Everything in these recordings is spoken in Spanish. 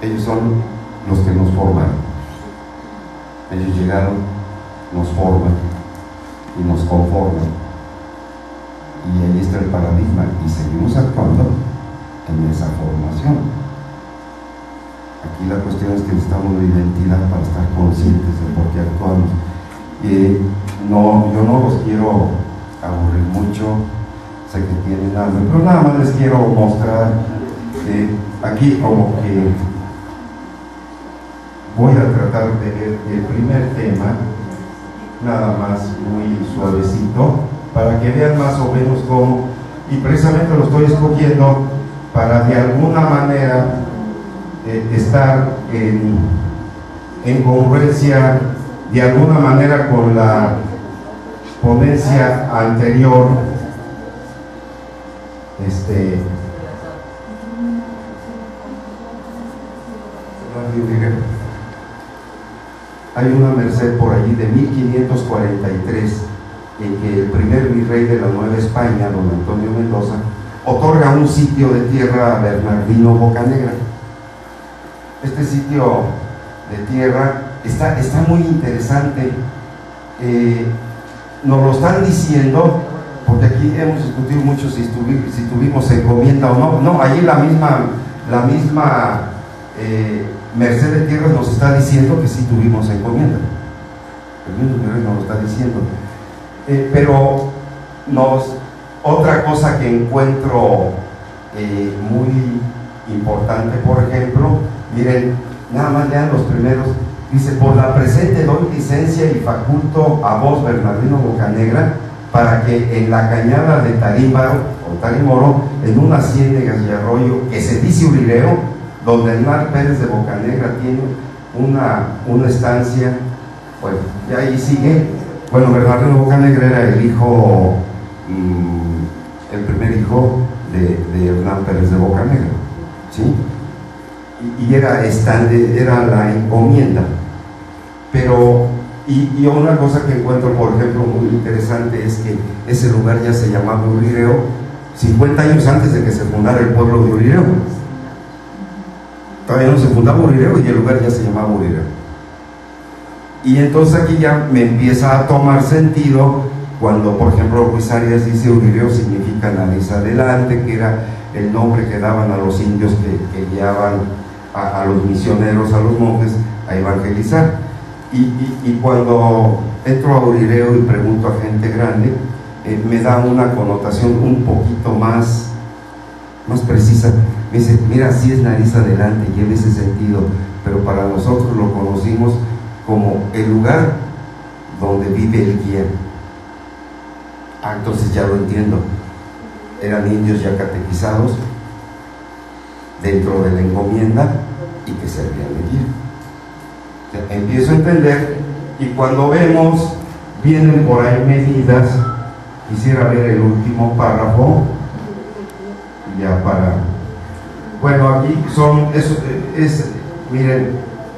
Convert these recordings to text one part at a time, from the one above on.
Ellos son los que nos forman. Ellos llegaron, nos forman y nos conforman. Y ahí está el paradigma, y seguimos actuando en esa formación. Aquí la cuestión es que necesitamos una identidad para estar conscientes de por qué actuamos. Yo no los quiero aburrir mucho, sé que tienen hambre, pero nada más les quiero mostrar aquí como que voy a tratar de ver el primer tema, nada más muy suavecito, para que vean más o menos cómo, y precisamente lo estoy escogiendo para de alguna manera estar en congruencia de alguna manera con la ponencia anterior. Hay una merced por allí de 1543 en que el primer virrey de la Nueva España, don Antonio Mendoza, otorga un sitio de tierra a Bernardino Bocanegra. Este sitio de tierra está muy interesante. Nos lo están diciendo porque aquí hemos discutido mucho si tuvimos encomienda o no. No, allí la misma merced de tierras nos está diciendo que sí tuvimos encomienda. El mismo virrey nos lo está diciendo. Pero otra cosa que encuentro muy importante, por ejemplo, miren, nada más lean los primeros. Dice: por la presente doy licencia y faculto a vos, Bernardino Bocanegra, para que en la cañada de Tarímoro, en unas ciénegas y arroyo que se dice Urireo, donde Hernán Pérez de Bocanegra tiene una estancia. Bueno, y ahí sigue. Bueno, Bernardino Bocanegra era el hijo, el primer hijo de Hernán Pérez de Bocanegra, ¿sí? Y era la encomienda. Pero, y una cosa que encuentro, por ejemplo, muy interesante, es que ese lugar ya se llamaba Urireo 50 años antes de que se fundara el pueblo de Urireo. Todavía no se fundaba Urireo y el lugar ya se llamaba Urireo. Y entonces aquí ya me empieza a tomar sentido cuando, por ejemplo, Ruiz Arias dice Urireo significa nariz adelante, que era el nombre que daban a los indios que guiaban a los misioneros, a los monjes, a evangelizar. Y cuando entro a Urireo y pregunto a gente grande, me da una connotación un poquito más precisa. Me dice: mira, sí es nariz adelante, lleva ese sentido, pero para nosotros lo conocimos como el lugar donde vive el guía. Entonces ya lo entiendo, eran indios ya catequizados dentro de la encomienda y que servían de guía. Empiezo a entender, y cuando vemos, vienen por ahí medidas. Quisiera ver el último párrafo, ya para... Bueno, aquí son, miren,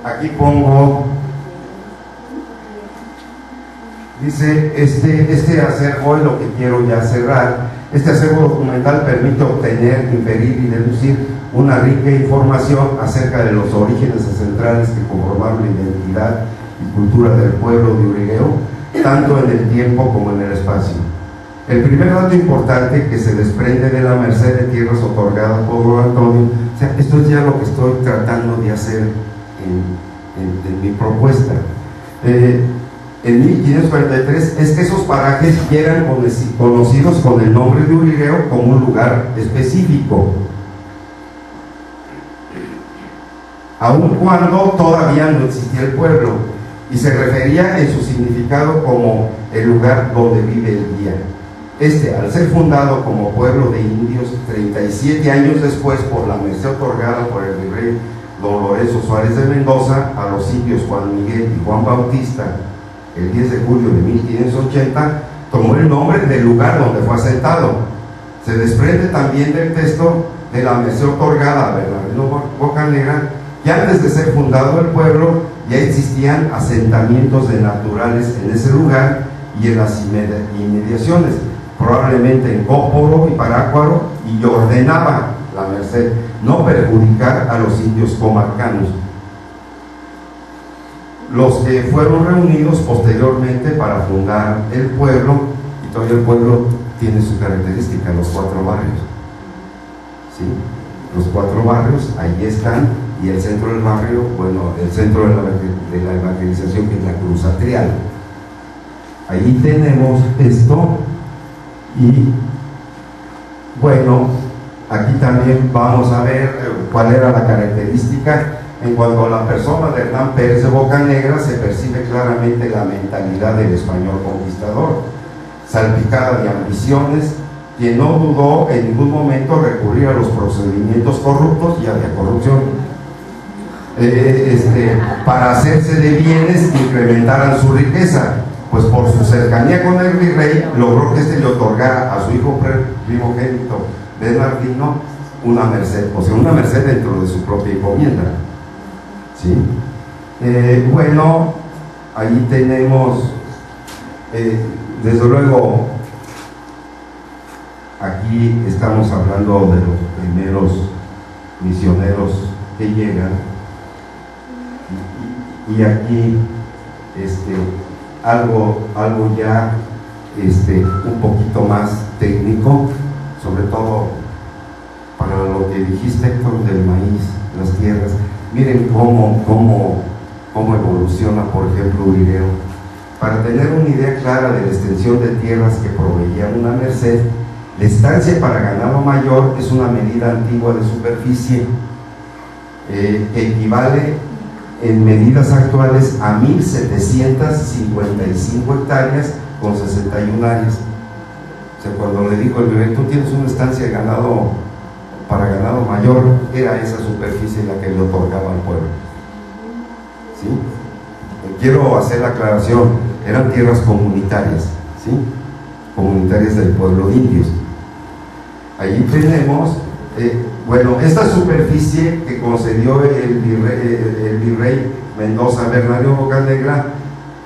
aquí pongo, dice, este acervo es lo que quiero ya cerrar. Este acervo documental permite obtener, inferir y deducir una rica información acerca de los orígenes ancestrales que conformaron la identidad y cultura del pueblo de Urireo, tanto en el tiempo como en el espacio. El primer dato importante que se desprende de la merced de tierras otorgada por don Antonio, o sea, esto es ya lo que estoy tratando de hacer en mi propuesta. En 1543 es que esos parajes ya eran conocidos con el nombre de Urireo como un lugar específico, aun cuando todavía no existía el pueblo, y se refería en su significado como el lugar donde vive el guía. Al ser fundado como pueblo de indios 37 años después por la merced otorgada por el virrey don Lorenzo Suárez de Mendoza a los indios Juan Miguel y Juan Bautista, el 10 de julio de 1580, tomó el nombre del lugar donde fue asentado. Se desprende también del texto de la merced otorgada a Bernardino Bocanegra que antes de ser fundado el pueblo ya existían asentamientos de naturales en ese lugar y en las inmediaciones, probablemente en Cóporo y Parácuaro, y ordenaba la Merced, no perjudicar a los indios comarcanos, los que fueron reunidos posteriormente para fundar el pueblo, y todavía el pueblo tiene su característica, los 4 barrios, ¿sí? Los 4 barrios, ahí están, y el centro del barrio, bueno, el centro de la evangelización, que es la Cruz Atrial. Ahí tenemos esto, y bueno, aquí también vamos a ver cuál era la característica. En cuanto a la persona de Hernán Pérez de Bocanegra, se percibe claramente la mentalidad del español conquistador, salpicada de ambiciones, quien no dudó en ningún momento recurrir a los procedimientos corruptos, y había corrupción, para hacerse de bienes que incrementaran su riqueza, pues por su cercanía con el virrey logró que éste le otorgara a su hijo primogénito Bernardino una merced, o sea, una merced dentro de su propia encomienda, ¿sí? Bueno, ahí tenemos, desde luego, aquí estamos hablando de los primeros misioneros que llegan, y aquí algo ya un poquito más técnico, sobre todo para lo que dijiste, Héctor, del maíz, las tierras. Miren cómo evoluciona, por ejemplo, Urireo. Para tener una idea clara de la extensión de tierras que proveían una merced, la estancia para ganado mayor es una medida antigua de superficie, que equivale en medidas actuales a 1.755 hectáreas con 61 áreas. O sea, cuando le dijo el virrey, tú tienes una estancia de ganado para ganado mayor, era esa superficie la que le otorgaba al pueblo, ¿sí? Quiero hacer la aclaración, eran tierras comunitarias, ¿sí? Comunitarias del pueblo de indios. Allí tenemos, bueno, esta superficie que concedió el virrey Mendoza Bernardino Bocanegra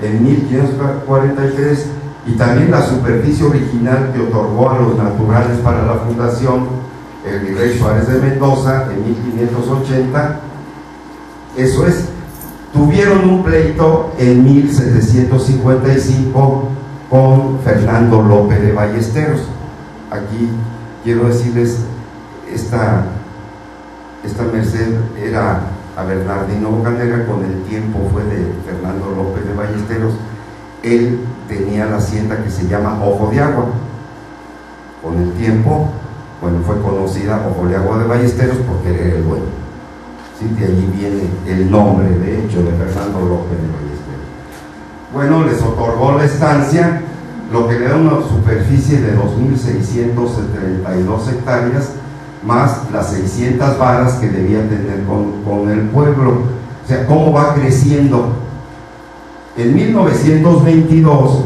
en 1543, y también la superficie original que otorgó a los naturales para la fundación el virrey Suárez de Mendoza en 1580, eso es, tuvieron un pleito en 1755 con Fernando López de Ballesteros. Aquí quiero decirles, esta merced era a Bernardino Bocanegra, con el tiempo fue de Fernando López de Ballesteros. Él tenía la hacienda que se llama Ojo de Agua. Con el tiempo, bueno, fue conocida Ojo de Agua de Ballesteros porque era el dueño, ¿sí? De allí viene el nombre, de hecho, de Fernando López de Ballesteros. Bueno, les otorgó la estancia, lo que le da una superficie de 2.672 hectáreas, más las 600 varas que debía tener con el pueblo. O sea, cómo va creciendo. En 1922,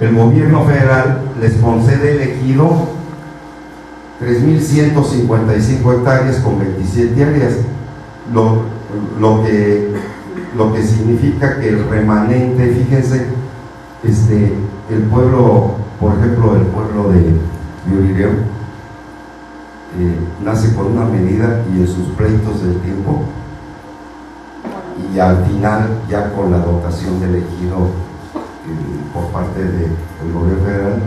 el gobierno federal les concede el ejido 3.155 hectáreas con 27 áreas, lo que significa que el remanente, fíjense, el pueblo, por ejemplo, el pueblo de Urireo, nace con una medida, y en sus pleitos del tiempo, y al final ya con la dotación del ejido por parte del gobierno federal,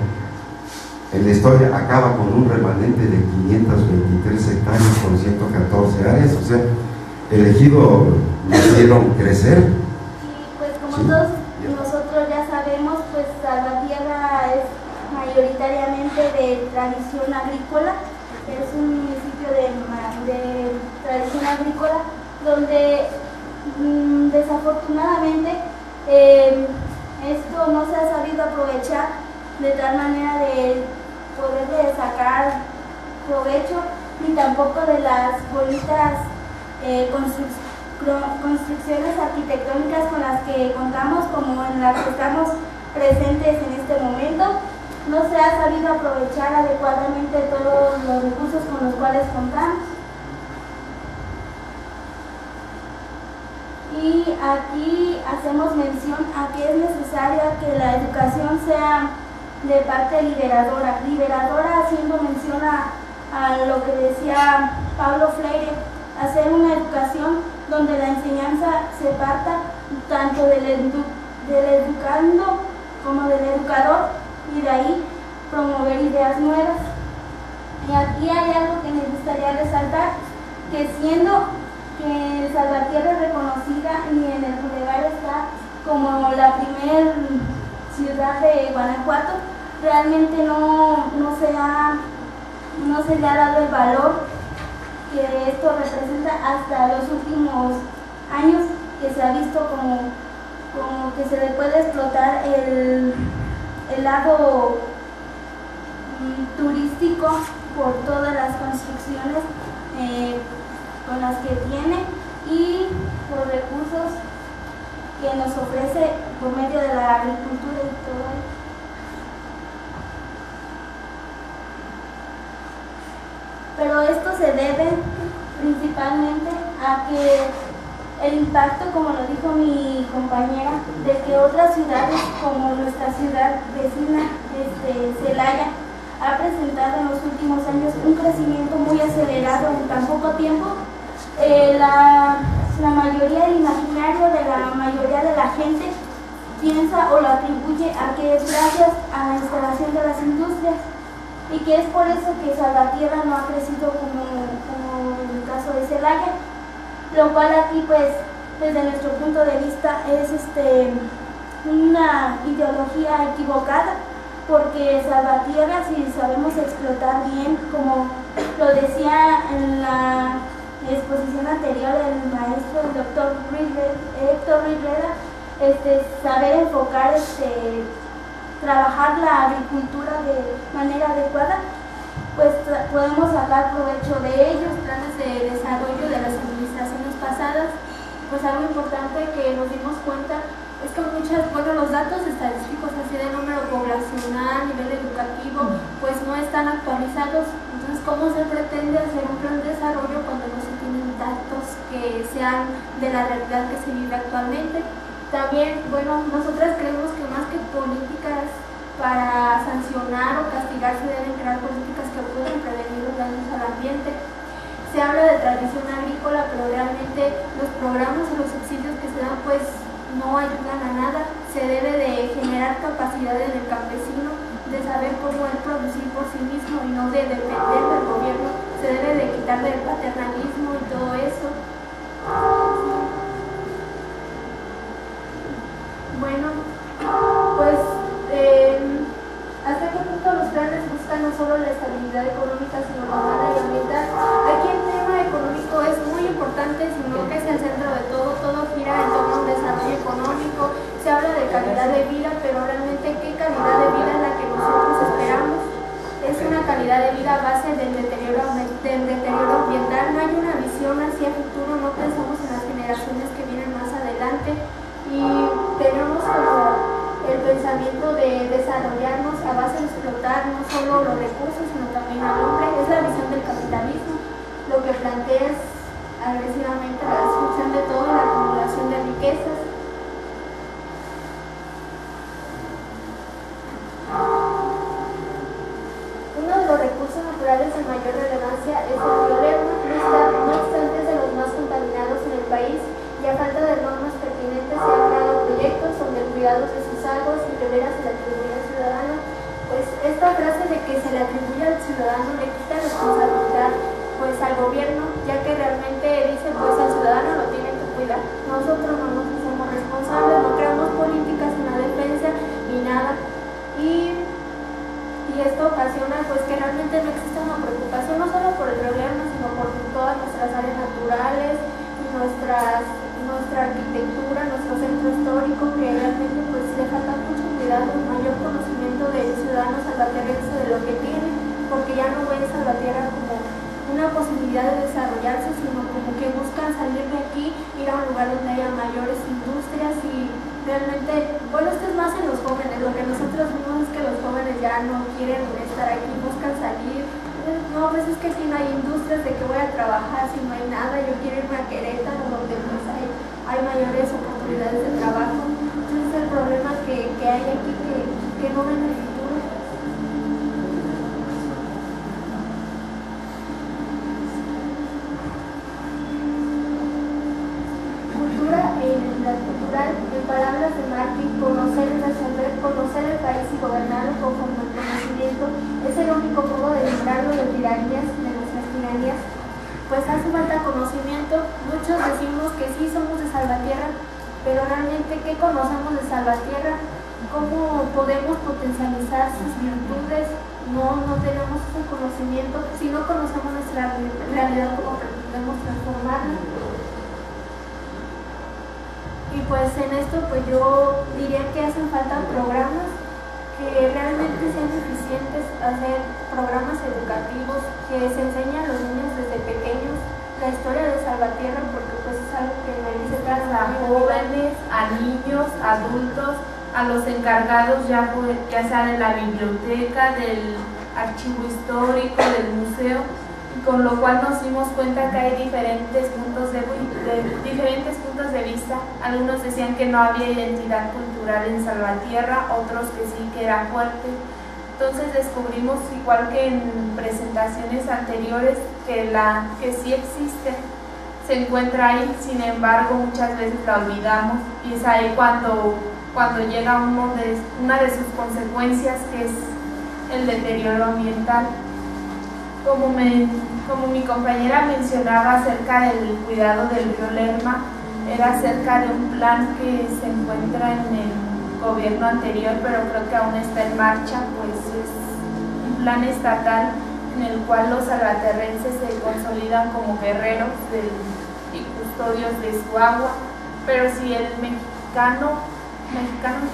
en la historia acaba con un remanente de 523 hectáreas con 114 áreas. O sea, el ejido lo hicieron crecer. Y pues como todos nosotros ya sabemos, pues Salvatierra es mayoritariamente de tradición agrícola, es un municipio de tradición agrícola, donde desafortunadamente esto no se ha sabido aprovechar de tal manera de poderle sacar provecho, ni tampoco de las bonitas construcciones arquitectónicas con las que contamos, como en las que estamos presentes en este momento. No se ha sabido aprovechar adecuadamente todos los recursos con los cuales contamos. Y aquí hacemos mención a que es necesaria que la educación sea de parte liberadora. Liberadora haciendo mención a lo que decía Pablo Freire, hacer una educación donde la enseñanza se parta tanto del educando como del educador, y de ahí promover ideas nuevas. Y aquí hay algo que me gustaría resaltar, que siendo que Salvatierra es reconocida y en el Boulevard está como la primer ciudad de Guanajuato, realmente no se le ha dado el valor que esto representa hasta los últimos años, que se ha visto como que se le puede explotar el lado turístico por todas las construcciones con las que tiene y por recursos que nos ofrece por medio de la agricultura y todo eso. Pero esto se debe principalmente a que el impacto, como lo dijo mi compañera, de que otras ciudades como nuestra ciudad vecina, Celaya, ha presentado en los últimos años un crecimiento muy acelerado en tan poco tiempo. La mayoría del imaginario de la mayoría de la gente piensa o lo atribuye a que es gracias a la instalación de las industrias, y que es por eso que Salvatierra no ha crecido como en el caso de Celaya, lo cual aquí pues desde nuestro punto de vista es una ideología equivocada, porque Salvatierra, si sabemos explotar bien, como lo decía en la exposición anterior el maestro, el doctor Héctor Rivera, saber enfocar, trabajar la agricultura de manera adecuada, pues podemos sacar provecho de ellos. Planes de desarrollo de las administraciones pasadas, pues algo importante que nos dimos cuenta es que los datos estadísticos así de número poblacional, nivel educativo, pues no están actualizados. Entonces, ¿cómo se pretende hacer un plan de desarrollo cuando no se tienen datos que sean de la realidad que se vive actualmente? También, nosotras creemos que más que políticas para sancionar o castigar, se deben crear políticas que puedan prevenir los daños al ambiente. Se habla de tradición agrícola, pero realmente los programas o los subsidios que se dan pues no ayudan a nada. Se debe de generar capacidad en el campesino de saber cómo él producir por sí mismo y no de depender del gobierno. Se debe de quitar del paternalismo y todo eso. ¿Hasta qué punto los planes buscan no solo la estabilidad económica, sino la humana y ambiental? Aquí el tema económico es muy importante, sino que es el centro de todo. Todo gira en torno a un desarrollo económico. Se habla de calidad de vida, pero realmente ¿qué calidad de vida es la que nosotros esperamos? Es una calidad de vida a base del deterioro ambiental. No hay una visión hacia el futuro, no pensamos en las generaciones que vienen más adelante, y tenemos como el pensamiento de desarrollarnos a base de explotar no solo los recursos, sino también al hombre. Es la visión del capitalismo, lo que plantea es agresivamente la destrucción de todo y la acumulación de riquezas. Uno de los recursos naturales de mayor relevancia es el río Lerma. No obstante es de los más contaminados en el país, y a falta de normas pertinentes se han creado proyectos donde el cuidado de sus aguas y riberas se le atribuye al ciudadano. Pues esta frase de que se le atribuye al ciudadano le quita responsabilidad pues al gobierno, ya que realmente dice pues el ciudadano lo tiene que cuidar. Nosotros no nos hacemos responsables, no creamos políticas en la defensa ni nada, y esto ocasiona pues que realmente no exista una preocupación no solo por el río Lerma, sino por todas nuestras áreas naturales, nuestra arquitectura, nuestro centro histórico, que realmente pues le falta mucho cuidado, mayor conocimiento del ciudadano salvatierrense de lo que tiene, porque ya no ve Salvatierra como una posibilidad de desarrollarse, sino como que buscan salir de aquí, ir a un lugar donde haya mayores industrias. Y realmente, esto es más en los jóvenes, lo que nosotros vimos es que los jóvenes ya no quieren estar aquí, buscan salir. No, pues es que si no hay industrias, ¿de qué voy a trabajar si no hay nada? Yo quiero irme a Querétaro, donde pues hay mayores oportunidades de trabajo. Entonces el problema que hay aquí, que no ven el futuro. general, en palabras de Martín, conocer es resolver, conocer el país y gobernarlo conforme al conocimiento es el único modo de librarlo de tiranías, de nuestras tiranías. Pues hace falta conocimiento. Muchos decimos que sí somos de Salvatierra, pero realmente ¿qué conocemos de Salvatierra? ¿Cómo podemos potencializar sus virtudes? No tenemos ese conocimiento. Si no conocemos nuestra realidad, ¿cómo podemos transformarla? Y pues en esto pues yo diría que hacen falta programas que realmente sean eficientes, hacer programas educativos que se enseñen a los niños desde pequeños la historia de Salvatierra, porque pues es algo que necesitan a jóvenes, a niños, adultos, a los encargados ya sea de la biblioteca, del archivo histórico, del museo, con lo cual nos dimos cuenta que hay diferentes puntos de vista. Algunos decían que no había identidad cultural en Salvatierra, otros que sí, que era fuerte. Entonces descubrimos, igual que en presentaciones anteriores, que sí existe, se encuentra ahí, sin embargo muchas veces la olvidamos, y es ahí cuando llega una de sus consecuencias, que es el deterioro ambiental. Como mi compañera mencionaba acerca del cuidado del río Lerma, era acerca de un plan que se encuentra en el gobierno anterior, pero creo que aún está en marcha, pues es un plan estatal en el cual los salvaterrenses se consolidan como guerreros y custodios de su agua. Pero si el mexicano en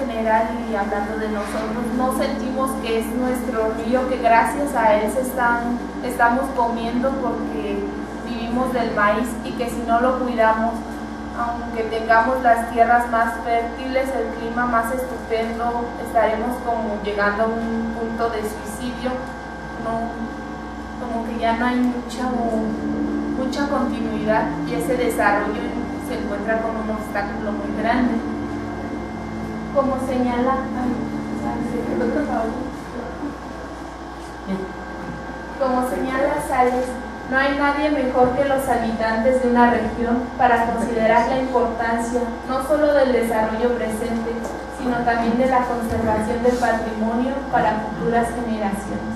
general, y hablando de nosotros, no sentimos que es nuestro río, que gracias a él estamos comiendo porque vivimos del maíz, y que si no lo cuidamos, aunque tengamos las tierras más fértiles, el clima más estupendo, estaremos como llegando a un punto de suicidio, como que ya no hay mucha continuidad, y ese desarrollo se encuentra con un obstáculo muy grande. Como señala Sales, no hay nadie mejor que los habitantes de una región para considerar la importancia no solo del desarrollo presente, sino también de la conservación del patrimonio para futuras generaciones.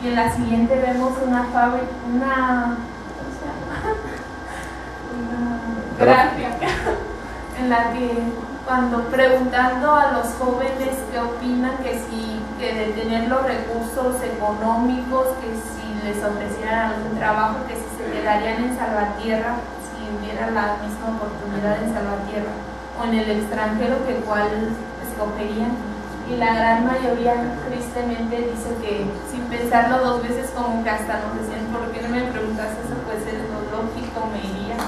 Y en la siguiente vemos una gráfica en la que, cuando preguntando a los jóvenes qué opinan, que de tener los recursos económicos, que si les ofrecieran algún trabajo, que si se quedarían en Salvatierra, si hubiera la misma oportunidad en Salvatierra o en el extranjero, que cuál escogerían. Y la gran mayoría tristemente dice que, sin pensarlo dos veces, como que hasta nos decían: ¿por qué no me preguntas eso? Pues es lo lógico, me iría.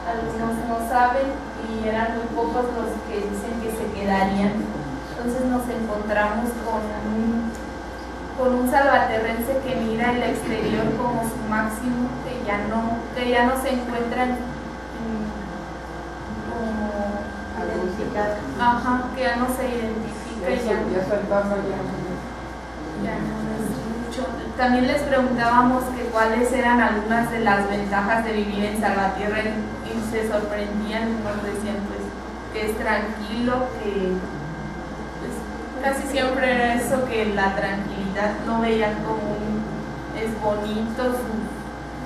Algunos no saben, y eran muy pocos los que dicen que se quedarían. Entonces nos encontramos con un salvaterrense que mira el exterior como su máximo, que ya no se encuentran como que ya no se identifica, ya no es mucho. También les preguntábamos que cuáles eran algunas de las ventajas de vivir en Salvatierra, y se sorprendían, nos decían pues que es tranquilo, que pues, casi siempre era eso, que la tranquilidad, no veían como es bonito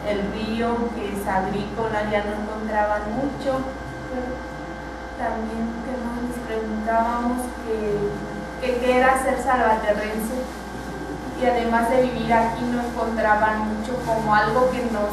el río, que es agrícola, ya no encontraban mucho. También que nos preguntábamos que qué era ser salvaterrense, y además de vivir aquí no encontraban mucho como algo que nos